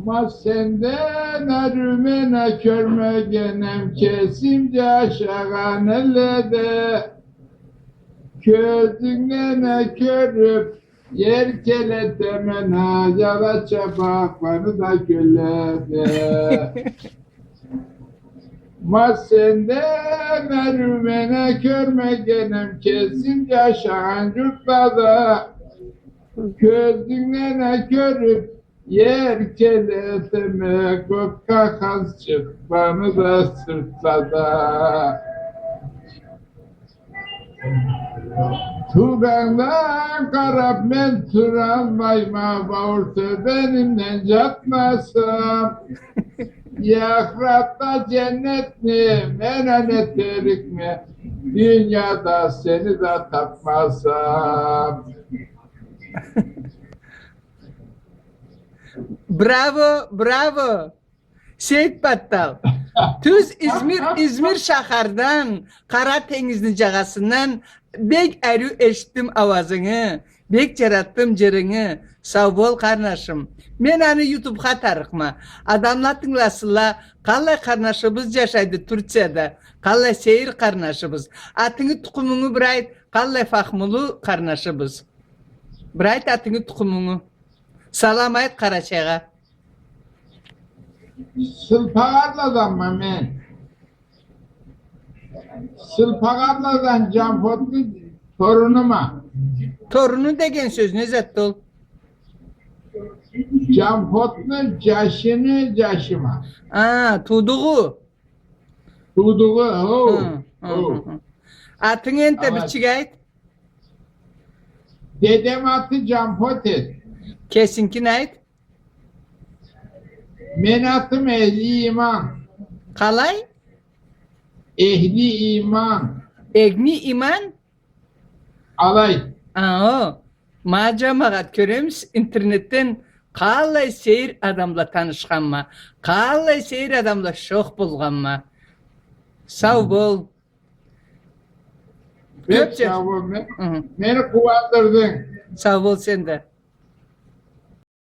Ma senden erümene körmegenem kesimce aşağı nelede Közüne körüp yer keletemena yala çapakları da kölede Ma senden erümene körmegenem kesimce aşağı cübbada Közüne körüp yer keleteme kop kakaz çıkmanı da sırtlada Turandan karab men turan bayma bağırtı benimle catmasam Yakratta cennet mi menanet erik mi Dünyada seni de tapmasam Bravo, bravo. Seyit Battal. Tuz İzmir şahardan, Karadeniz'in cagasından bek erü eşittim avazını, bek yarattım cerini. Sağ bol karnaşım. Men anı YouTube'a tarıkma. Adamlar tınglasıla, kallay karnaşımız yaşaydı Türkçe'de. Kallay seyir karnaşımız. Atını tukumunu bırayt, kallay fahmulu karnaşımız. Bırayt atını tukumunu. Salamayet Karaçay'a. Sılpagarladan mı men? Sılpagarladan Canpotlu torunuma. Torunu degen söz ne zattol? Canpotlu caşını caşıma. Aa, tuduğu. Tuduğu Atın ente bir Evet. çigayt. Dedem atı Canpot et. Kesinkin ait. Men atım ehli iman. Kalay. Ehli iman. Egni iman. Alay. Aa, macamagat köremiz internetten kalay seyir adamla tanışkanma. Kalay seyir adamla şok bulganma. Sağ bol. Pek Gökçe. sağ ol. Hı hı. Beni kuvandırdın. Sağ bol sen de.